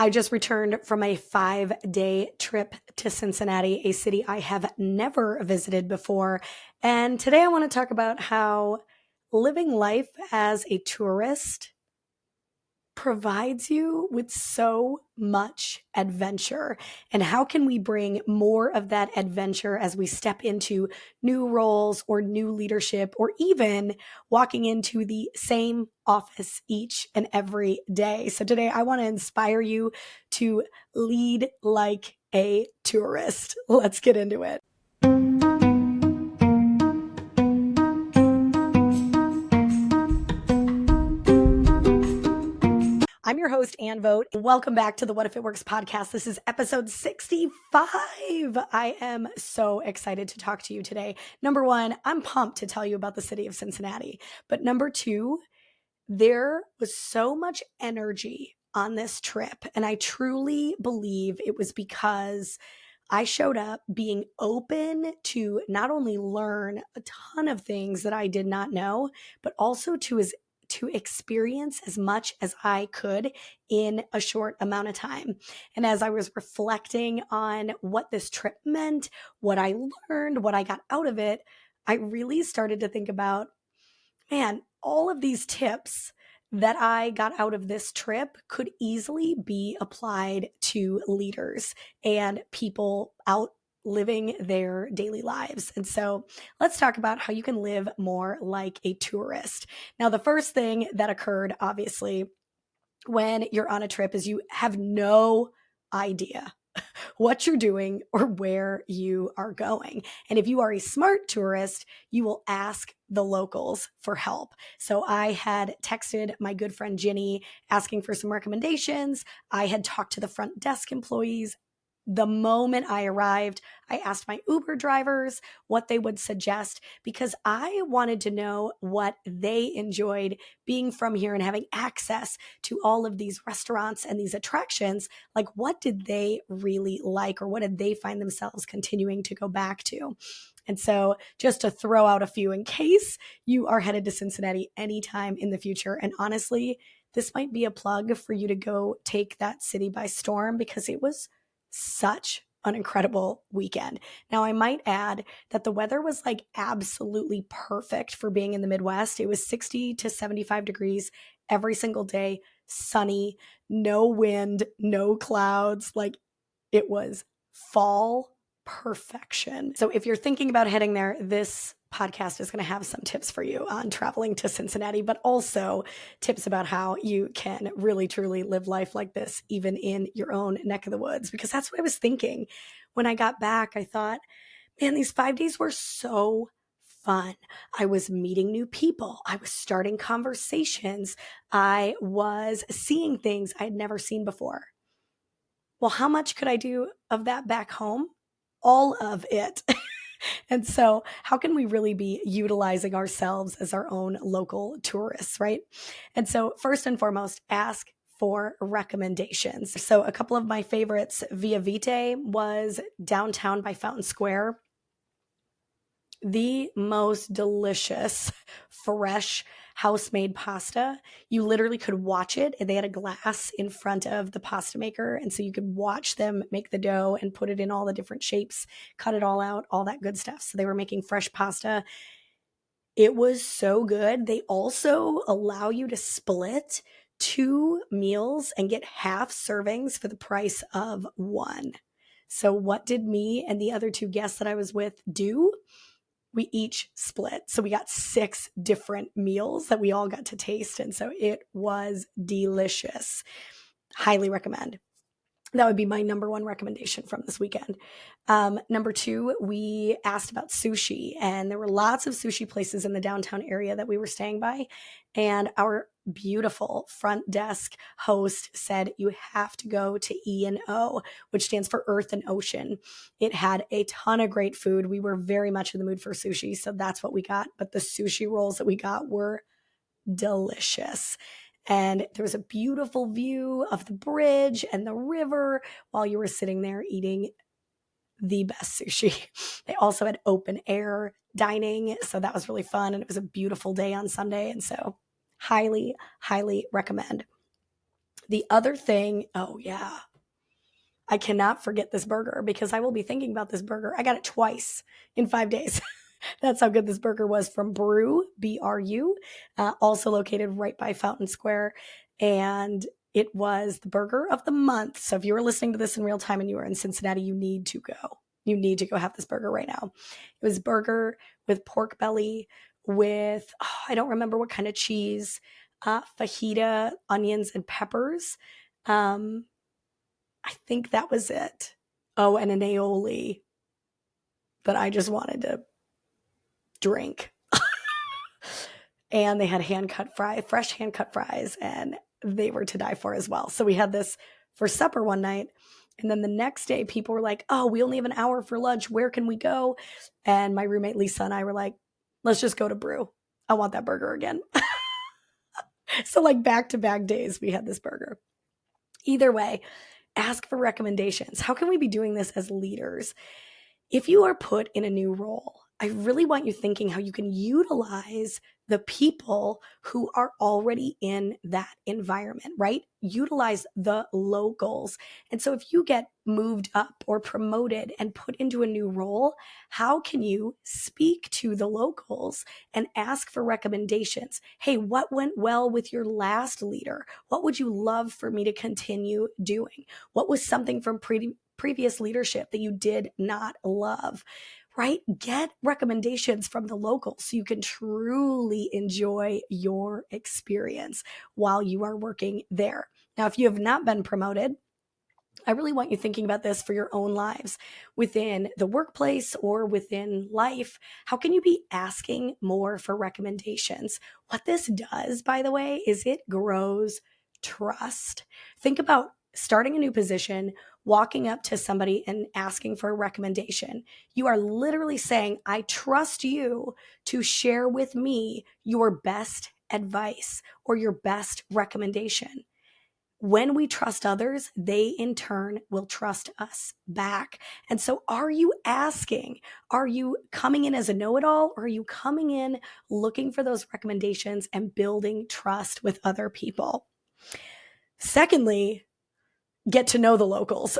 I just returned from a 5-day trip to Cincinnati, a city I have never visited before. And today I want to talk about how living life as a tourist provides you with so much adventure. And how can we bring more of that adventure as we step into new roles or new leadership, or even walking into the same office each and every day? So today I want to inspire you to lead like a tourist. Let's get into it. I'm your host, Ann Vogt. Welcome back to the What If It Works podcast. This is episode 65. I am so excited to talk to you today. Number one, I'm pumped to tell you about the city of Cincinnati. But number two, there was so much energy on this trip. And I truly believe it was because I showed up being open to not only learn a ton of things that I did not know, but also to experience as much as I could in a short amount of time. And as I was reflecting on what this trip meant, what I learned, what I got out of it, I really started to think about, man, all of these tips that I got out of this trip could easily be applied to leaders and people out living their daily lives. And so let's talk about how you can live more like a tourist. Now, the first thing that occurred, obviously, when you're on a trip is you have no idea what you're doing or where you are going. And if you are a smart tourist, you will ask the locals for help. So I had texted my good friend Ginny asking for some recommendations. I had talked to the front desk employees. The moment I arrived, I asked my Uber drivers what they would suggest because I wanted to know what they enjoyed being from here and having access to all of these restaurants and these attractions. Like, what did they really like, or what did they find themselves continuing to go back to? And so just to throw out a few in case you are headed to Cincinnati anytime in the future. And honestly, this might be a plug for you to go take that city by storm because it was such an incredible weekend. Now, I might add that the weather was like absolutely perfect for being in the Midwest. It was 60 to 75 degrees every single day, sunny, no wind, no clouds. Like, it was fall perfection. So if you're thinking about heading there, this podcast is going to have some tips for you on traveling to Cincinnati, but also tips about how you can really truly live life like this, even in your own neck of the woods. Because that's what I was thinking when I got back. I thought, man, these 5 days were so fun. I was meeting new people. I was starting conversations. I was seeing things I had never seen before. Well, how much could I do of that back home? All of it. And so how can we really be utilizing ourselves as our own local tourists, right? And so first and foremost, ask for recommendations. So a couple of my favorites, Via Vitae was downtown by Fountain Square. The most delicious, fresh, house-made pasta. You literally could watch it, and they had a glass in front of the pasta maker, and so you could watch them make the dough and put it in all the different shapes, cut it all out, all that good stuff. So they were making fresh pasta. It was so good. They also allow you to split 2 meals and get half servings for the price of one. So what did me and the other 2 guests that I was with do? We each split. So we got 6 different meals that we all got to taste. And so it was delicious. Highly recommend. That would be my number one recommendation from this weekend. Number 2, we asked about sushi, and there were lots of sushi places in the downtown area that we were staying by. And our beautiful front desk host said, you have to go to E&O, which stands for Earth and Ocean. It had a ton of great food. We were very much in the mood for sushi, so that's what we got. But the sushi rolls that we got were delicious. And there was a beautiful view of the bridge and the river while you were sitting there eating the best sushi. They also had open air dining, so that was really fun. And it was a beautiful day on Sunday. And so highly, highly recommend. The other thing, oh yeah, I cannot forget this burger because I will be thinking about this burger. I got it twice in 5 days. That's how good this burger was, from Brew, BRU, also located right by Fountain Square. And it was the burger of the month. So if you were listening to this in real time and you are in Cincinnati, you need to go. You need to go have this burger right now. It was burger with pork belly, with, I don't remember what kind of cheese, fajita, onions, and peppers. I think that was it. Oh, and an aioli that I just wanted to drink. And they had fresh hand cut fries, and they were to die for as well. So we had this for supper one night. And then the next day, people were like, oh, we only have an hour for lunch. Where can we go? And my roommate Lisa and I were like, let's just go to Brew. I want that burger again. So like back-to-back days, we had this burger. Either way, ask for recommendations. How can we be doing this as leaders? If you are put in a new role, I really want you thinking how you can utilize the people who are already in that environment, right? Utilize the locals. And so if you get moved up or promoted and put into a new role, how can you speak to the locals and ask for recommendations? Hey, what went well with your last leader? What would you love for me to continue doing? What was something from previous leadership that you did not love, right? Get recommendations from the locals so you can truly enjoy your experience while you are working there. Now, if you have not been promoted, I really want you thinking about this for your own lives within the workplace or within life. How can you be asking more for recommendations? What this does, by the way, is it grows trust. Think about starting a new position, walking up to somebody and asking for a recommendation. You are literally saying, I trust you to share with me your best advice or your best recommendation. When we trust others, they in turn will trust us back. And so are you asking? Are you coming in as a know-it-all, or are you coming in looking for those recommendations and building trust with other people? Secondly, get to know the locals.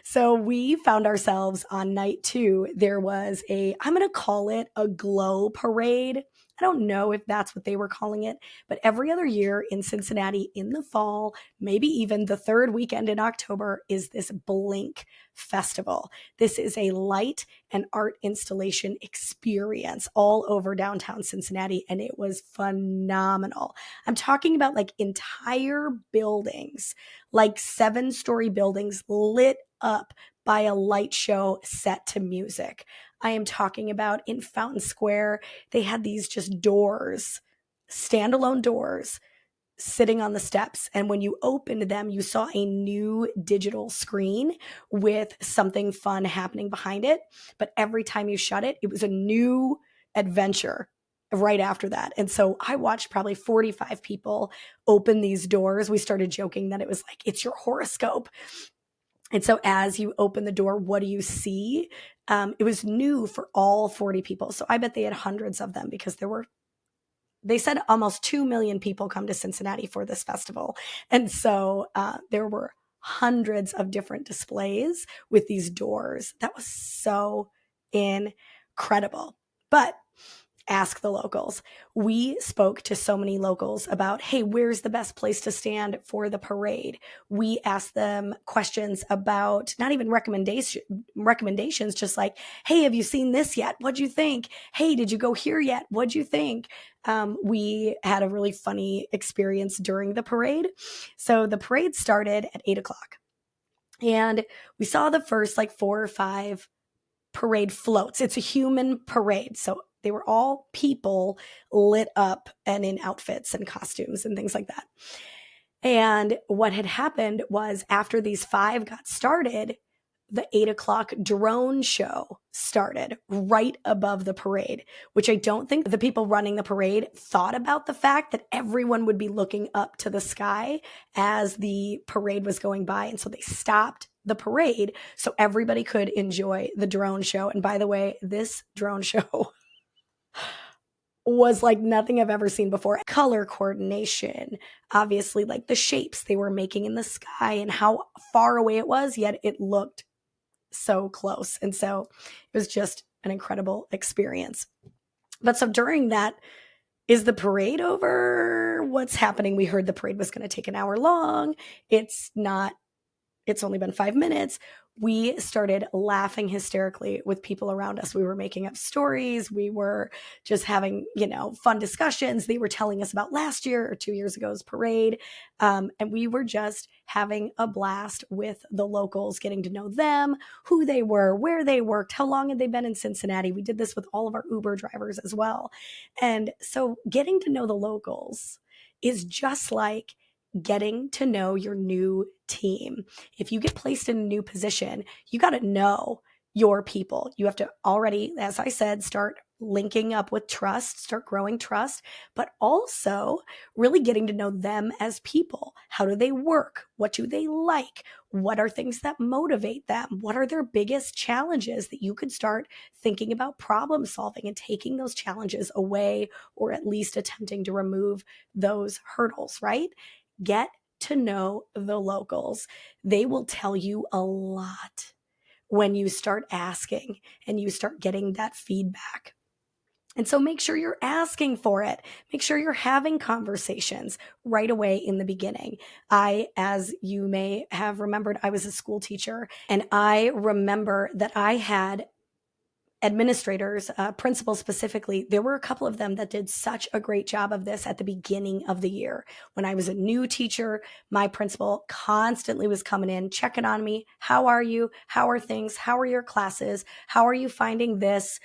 So we found ourselves on night 2. There was I'm going to call it a glow parade. I don't know if that's what they were calling it, but every other year in Cincinnati in the fall, maybe even the third weekend in October, is this Blink Festival. This is a light and art installation experience all over downtown Cincinnati, and it was phenomenal. I'm talking about like entire buildings, like 7-story buildings lit up by a light show set to music. I am talking about in Fountain Square, they had these just doors, standalone doors, sitting on the steps. And when you opened them, you saw a new digital screen with something fun happening behind it. But every time you shut it, it was a new adventure right after that. And so I watched probably 45 people open these doors. We started joking that it was like, it's your horoscope. And so as you open the door, what do you see? It was new for all 40 people. So I bet they had hundreds of them, because they said almost 2 million people come to Cincinnati for this festival. And so there were hundreds of different displays with these doors. That was so incredible. But ask the locals. We spoke to so many locals about, hey, where's the best place to stand for the parade? We asked them questions about not even recommendations, just like, hey, have you seen this yet? What'd you think? Hey, did you go here yet? What'd you think? We had a really funny experience during the parade. So the parade started at 8 o'clock, and we saw the first like 4 or 5 parade floats. It's a human parade. So they were all people lit up and in outfits and costumes and things like that. And what had happened was, after these 5 got started, the 8 o'clock drone show started right above the parade, which I don't think the people running the parade thought about the fact that everyone would be looking up to the sky as the parade was going by. And so they stopped the parade so everybody could enjoy the drone show. And by the way, this drone show was like nothing I've ever seen before. Color coordination, obviously, like the shapes they were making in the sky and how far away it was, yet it looked so close. And so it was just an incredible experience. But so during that, is the parade over? What's happening? We heard the parade was going to take an hour long. It's not. It's only been 5 minutes. We started laughing hysterically with people around us. We were making up stories. We were just having, fun discussions. They were telling us about last year or 2 years ago's parade. And we were just having a blast with the locals, getting to know them, who they were, where they worked, how long had they been in Cincinnati. We did this with all of our Uber drivers as well. And so getting to know the locals is just like getting to know your new team. If you get placed in a new position, you got to know your people. You have to already, as I said, start linking up with trust, start growing trust, but also really getting to know them as people. How do they work? What do they like? What are things that motivate them? What are their biggest challenges that you could start thinking about problem solving and taking those challenges away, or at least attempting to remove those hurdles, right? Get to know the locals. They will tell you a lot when you start asking and you start getting that feedback. And so make sure you're asking for it. Make sure you're having conversations right away in the beginning. As you may have remembered, I was a school teacher, and I remember that I had administrators, principals specifically. There were a couple of them that did such a great job of this at the beginning of the year. When I was a new teacher, my principal constantly was coming in, checking on me. How are you? How are things? How are your classes? How are you finding this?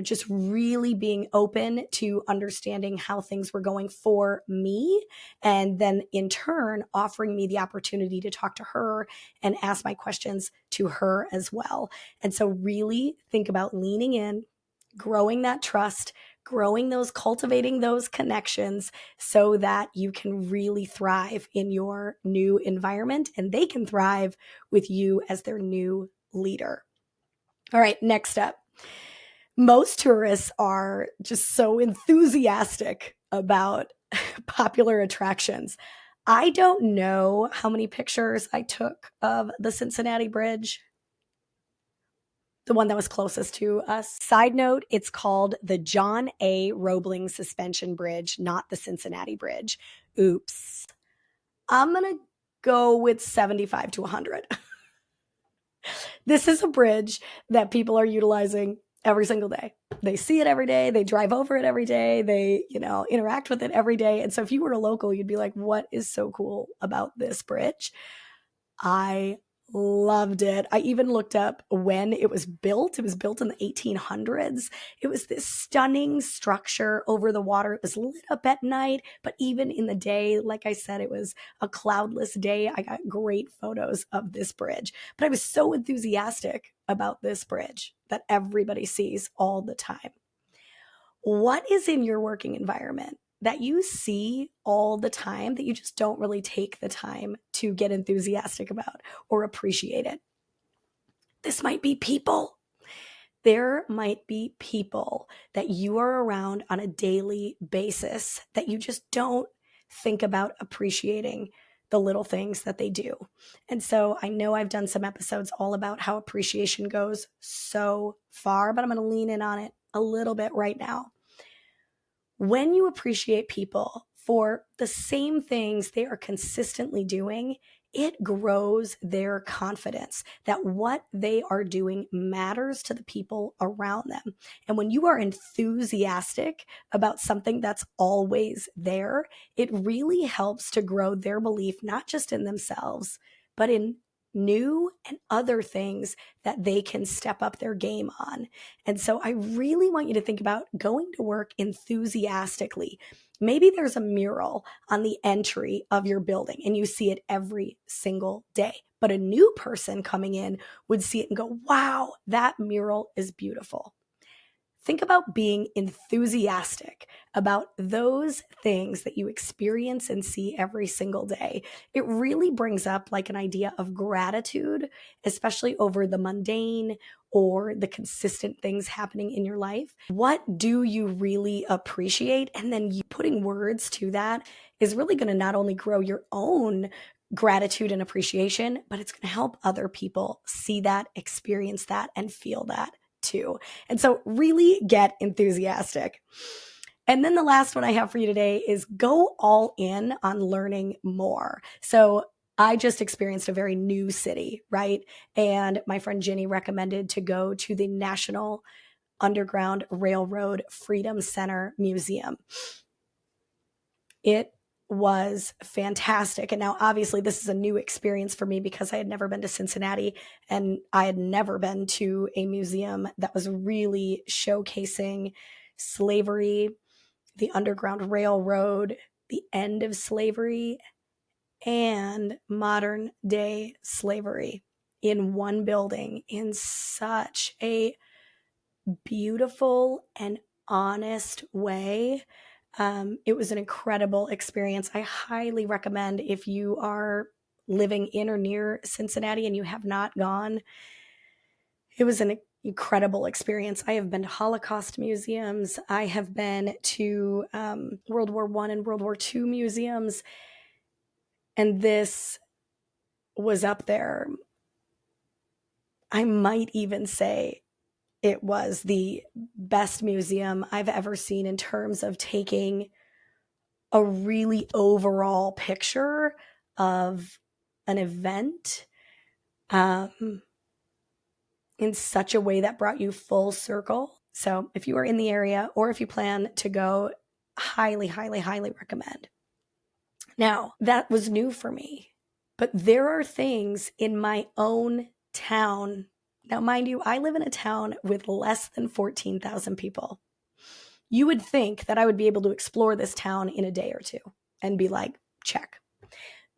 Just really being open to understanding how things were going for me. And then in turn, offering me the opportunity to talk to her and ask my questions to her as well. And so really think about leaning in, growing that trust, cultivating those connections so that you can really thrive in your new environment and they can thrive with you as their new leader. All right, next up. Most tourists are just so enthusiastic about popular attractions. I don't know how many pictures I took of the Cincinnati Bridge, the one that was closest to us. Side note, it's called the John A. Roebling Suspension Bridge, not the Cincinnati Bridge. Oops. I'm going to go with 75 to 100. This is a bridge that people are utilizing every single day. They see it every day. They drive over it every day. They, interact with it every day. And so if you were a local, you'd be like, what is so cool about this bridge? I loved it. I even looked up when it was built. It was built in the 1800s. It was this stunning structure over the water. It was lit up at night, but even in the day, like I said, it was a cloudless day. I got great photos of this bridge, but I was so enthusiastic about this bridge that everybody sees all the time. What is in your working environment that you see all the time that you just don't really take the time to get enthusiastic about or appreciate it? This might be people. There might be people that you are around on a daily basis that you just don't think about appreciating the little things that they do. And so I know I've done some episodes all about how appreciation goes so far, but I'm going to lean in on it a little bit right now. When you appreciate people for the same things they are consistently doing, it grows their confidence that what they are doing matters to the people around them. And when you are enthusiastic about something that's always there, it really helps to grow their belief, not just in themselves, but in new and other things that they can step up their game on. And so I really want you to think about going to work enthusiastically. Maybe there's a mural on the entry of your building and you see it every single day, but a new person coming in would see it and go, wow, that mural is beautiful. Think about being enthusiastic about those things that you experience and see every single day. It really brings up like an idea of gratitude, especially over the mundane or the consistent things happening in your life. What do you really appreciate? And then you putting words to that is really going to not only grow your own gratitude and appreciation, but it's going to help other people see that, experience that, and feel that too. And so really get enthusiastic. And then the last one I have for you today is go all in on learning more. So I just experienced a very new city, right? And my friend Ginny recommended to go to the National Underground Railroad Freedom Center Museum. It was fantastic. And now, obviously, this is a new experience for me because I had never been to Cincinnati and I had never been to a museum that was really showcasing slavery, the Underground Railroad, the end of slavery, and modern day slavery in one building in such a beautiful and honest way. It was an incredible experience. I highly recommend if you are living in or near Cincinnati and you have not gone. It was an incredible experience. I have been to Holocaust museums. I have been to World War I and World War II museums. And this was up there. I might even say it was the best museum I've ever seen in terms of taking a really overall picture of an event in such a way that brought you full circle. So if you are in the area or if you plan to go, highly, highly, highly recommend. Now, that was new for me, but there are things in my own town. Now, mind you, I live in a town with less than 14,000 people. You would think that I would be able to explore this town in a day or two and be like, check.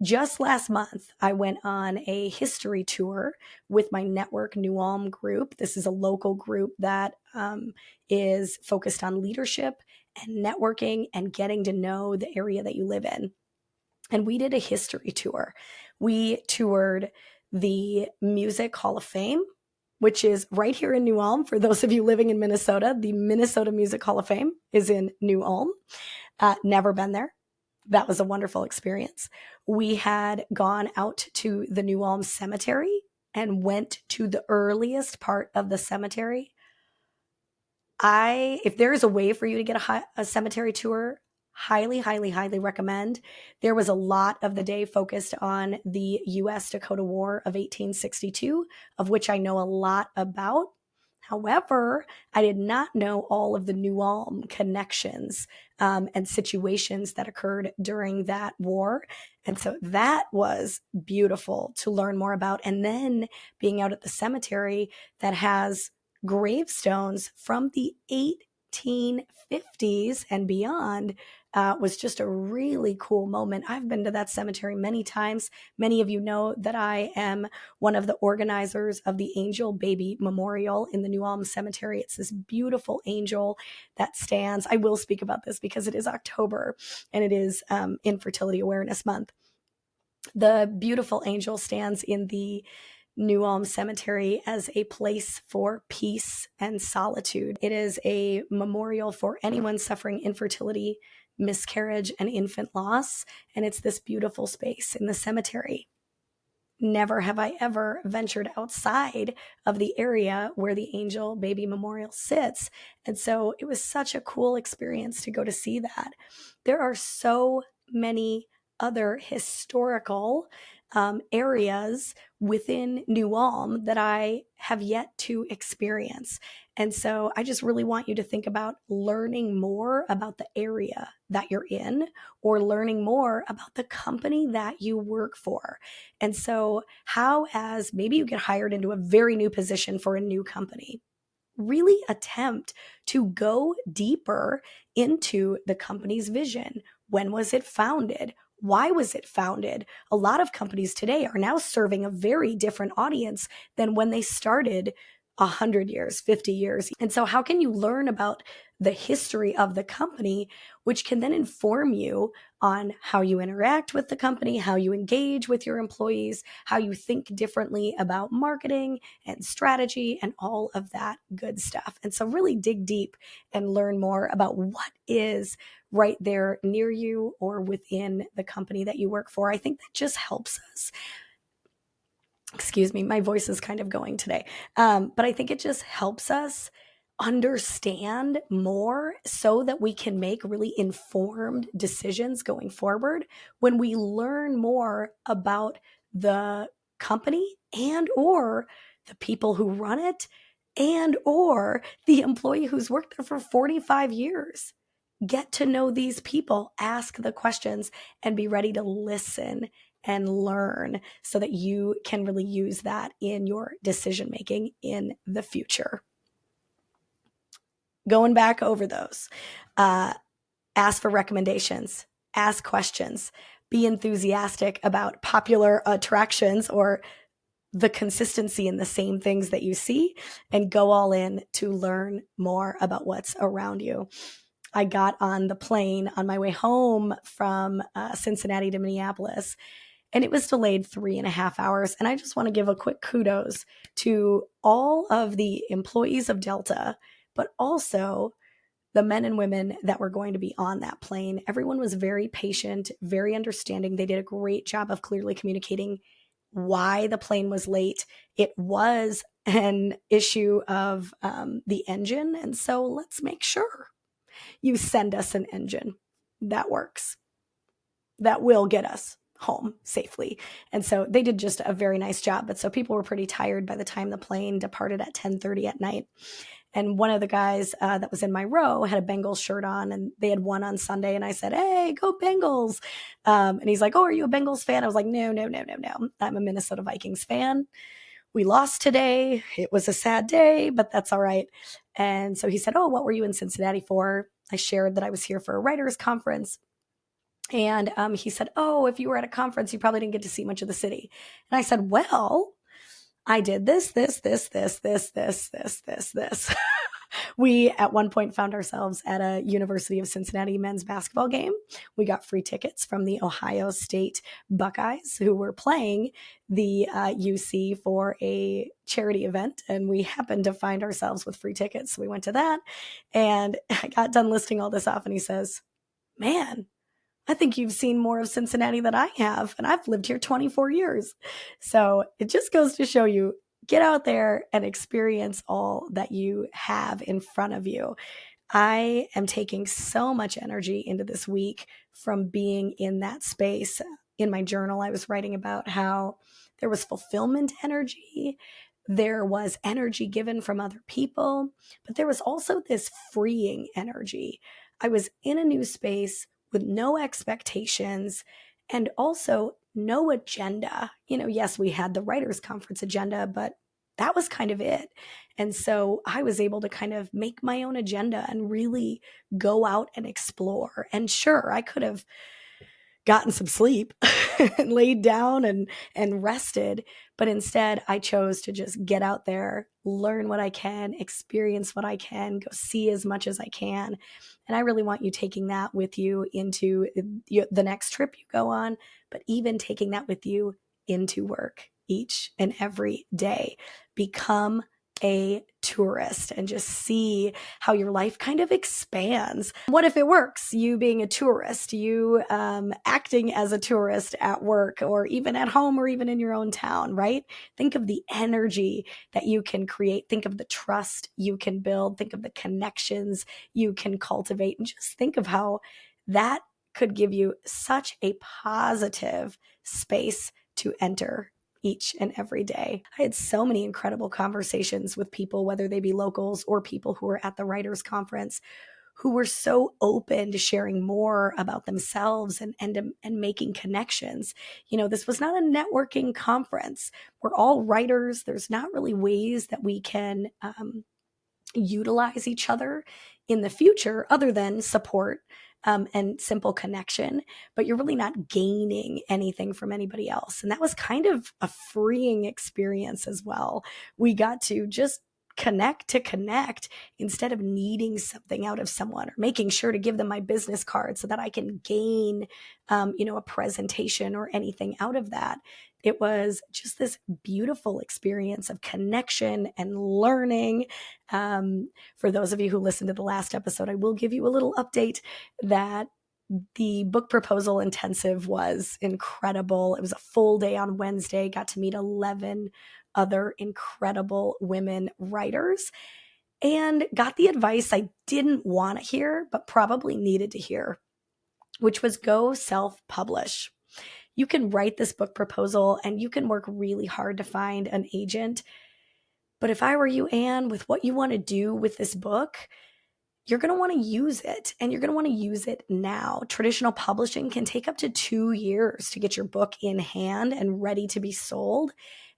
Just last month, I went on a history tour with my network New Ulm group. This is a local group that is focused on leadership and networking and getting to know the area that you live in. And we did a history tour. We toured the Music Hall of Fame, which is right here in New Ulm. For those of you living in Minnesota, the Minnesota Music Hall of Fame is in New Ulm. Never been there. That was a wonderful experience. We had gone out to the New Ulm Cemetery and went to the earliest part of the cemetery. If there is a way for you to get a cemetery tour, highly, highly, highly recommend. There was a lot of the day focused on the U.S.-Dakota War of 1862, of which I know a lot about. However, I did not know all of the New Ulm connections and situations that occurred during that war. And so that was beautiful to learn more about. And then being out at the cemetery that has gravestones from the 1850s and beyond was just a really cool moment. I've been to that cemetery many times. Many of you know that I am one of the organizers of the Angel Baby Memorial in the New Ulm Cemetery. It's this beautiful angel that stands. I will speak about this because it is October and it is Infertility Awareness Month. The beautiful angel stands in the New Ulm Cemetery as a place for peace and solitude. It is a memorial for anyone suffering infertility, miscarriage, and infant loss. And it's this beautiful space in the cemetery. Never have I ever ventured outside of the area where the Angel Baby Memorial sits. And so it was such a cool experience to go to see that. There are so many other historical areas within New Ulm that I have yet to experience. And so I just really want you to think about learning more about the area that you're in or learning more about the company that you work for. And so how, as maybe you get hired into a very new position for a new company, really attempt to go deeper into the company's vision. When was it founded? Why was it founded? A lot of companies today are now serving a very different audience than when they started 100 years, 50 years. And so how can you learn about the history of the company, which can then inform you on how you interact with the company, how you engage with your employees, how you think differently about marketing and strategy and all of that good stuff. And so really dig deep and learn more about what is right there near you or within the company that you work for. I think that just helps us. Excuse me, my voice is kind of going today. But I think it just helps us understand more so that we can make really informed decisions going forward when we learn more about the company and or the people who run it and or the employee who's worked there for 45 years. Get to know these people, ask the questions, and be ready to listen and learn so that you can really use that in your decision making in the future. Going back over those, ask for recommendations, ask questions, be enthusiastic about popular attractions or the consistency in the same things that you see, and go all in to learn more about what's around you. I got on the plane on my way home from Cincinnati to Minneapolis, and it was delayed 3.5 hours. And I just want to give a quick kudos to all of the employees of Delta, but also the men and women that were going to be on that plane. Everyone was very patient, very understanding. They did a great job of clearly communicating why the plane was late. It was an issue of the engine. And so let's make sure you send us an engine that works, that will get us home safely. And so they did just a very nice job. But so people were pretty tired by the time the plane departed at 10:30 at night. And one of the guys that was in my row had a Bengals shirt on, and they had won on Sunday. And I said, "Hey, go Bengals." And he's like, "Oh, are you a Bengals fan?" I was like, No. I'm a Minnesota Vikings fan. We lost today. It was a sad day, but that's all right. And so he said, "Oh, what were you in Cincinnati for?" I shared that I was here for a writers conference. And he said, "Oh, if you were at a conference, you probably didn't get to see much of the city." And I said, "Well, I did this. We at one point found ourselves at a University of Cincinnati men's basketball game. We got free tickets from the Ohio State Buckeyes, who were playing the UC for a charity event. And we happened to find ourselves with free tickets. So we went to that, and I got done listing all this off. And he says, "Man, I think you've seen more of Cincinnati than I have, and I've lived here 24 years. So it just goes to show you, get out there and experience all that you have in front of you. I am taking so much energy into this week from being in that space. In my journal, I was writing about how there was fulfillment energy. There was energy given from other people, but there was also this freeing energy. I was in a new space with no expectations and also no agenda. Yes, we had the writers conference agenda, but that was kind of it. And so I was able to kind of make my own agenda and really go out and explore. And sure, I could have gotten some sleep and laid down and rested. But instead, I chose to just get out there, learn what I can, experience what I can, go see as much as I can. And I really want you taking that with you into the next trip you go on, but even taking that with you into work each and every day. Become a tourist and just see how your life kind of expands. What if it works? You being a tourist, you acting as a tourist at work or even at home or even in your own town, right? Think of the energy that you can create. Think of the trust you can build. Think of the connections you can cultivate, and just think of how that could give you such a positive space to enter each and every day. I had so many incredible conversations with people, whether they be locals or people who were at the writers conference, who were so open to sharing more about themselves and making connections. This was not a networking conference. We're all writers. There's not really ways that we can utilize each other in the future other than support and simple connection, but you're really not gaining anything from anybody else. And that was kind of a freeing experience as well. We got to just connect to connect instead of needing something out of someone or making sure to give them my business card so that I can gain, a presentation or anything out of that. It was just this beautiful experience of connection and learning. For those of you who listened to the last episode, I will give you a little update that the book proposal intensive was incredible. It was a full day on Wednesday, got to meet 11 other incredible women writers and got the advice I didn't want to hear, but probably needed to hear, which was go self-publish. You can write this book proposal and you can work really hard to find an agent. But if I were you, Anne, with what you want to do with this book, you're going to want to use it and you're going to want to use it now. Traditional publishing can take up to 2 years to get your book in hand and ready to be sold.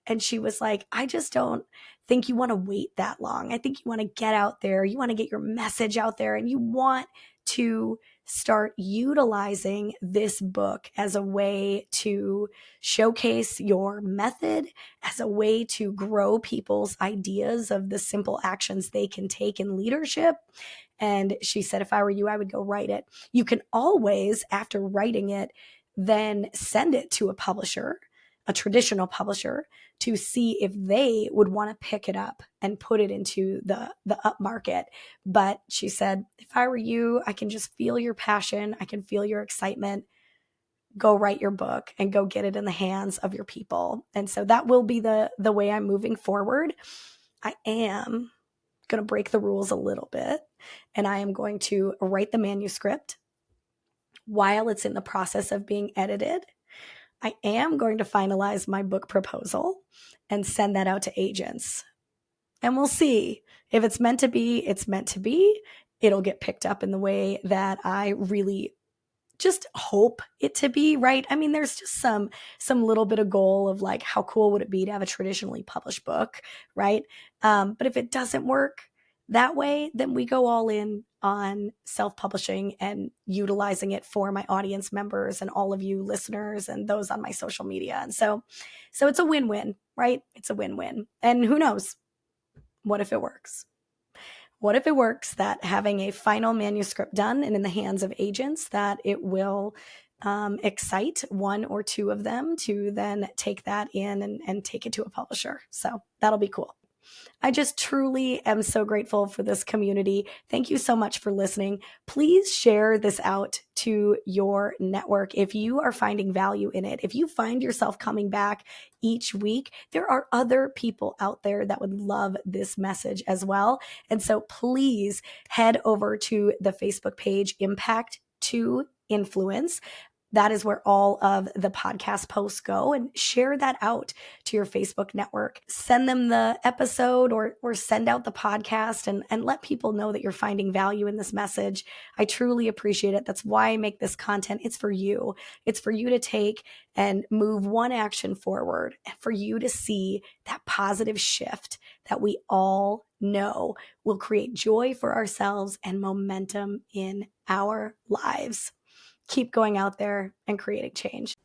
And she was like, I just don't think you want to wait that long. I think you want to get out there. You want to get your message out there and you want to start utilizing this book as a way to showcase your method, as a way to grow people's ideas of the simple actions they can take in leadership. And she said, if I were you, I would go write it. You can always, after writing it, then send it to a publisher, a traditional publisher, to see if they would want to pick it up and put it into the upmarket. But she said, if I were you, I can just feel your passion. I can feel your excitement. Go write your book and go get it in the hands of your people. And so that will be the way I'm moving forward. I am going to break the rules a little bit, and I am going to write the manuscript while it's in the process of being edited. I am going to finalize my book proposal and send that out to agents. And we'll see. If it's meant to be, it's meant to be. It'll get picked up in the way that I really just hope it to be, right? I mean, there's just some little bit of goal of like, how cool would it be to have a traditionally published book, right? But if it doesn't work that way, then we go all in on self-publishing and utilizing it for my audience members and all of you listeners and those on my social media. And so it's a win-win, right? It's a win-win. And who knows? What if it works? What if it works that having a final manuscript done and in the hands of agents, that it will excite one or two of them to then take that in and take it to a publisher. So that'll be cool. I just truly am so grateful for this community. Thank you so much for listening. Please share this out to your network if you are finding value in it. If you find yourself coming back each week, there are other people out there that would love this message as well. And so please head over to the Facebook page, Impact to Influence. That is where all of the podcast posts go, and share that out to your Facebook network. Send them the episode or send out the podcast and let people know that you're finding value in this message. I truly appreciate it. That's why I make this content. It's for you. It's for you to take and move one action forward and for you to see that positive shift that we all know will create joy for ourselves and momentum in our lives. Keep going out there and creating change.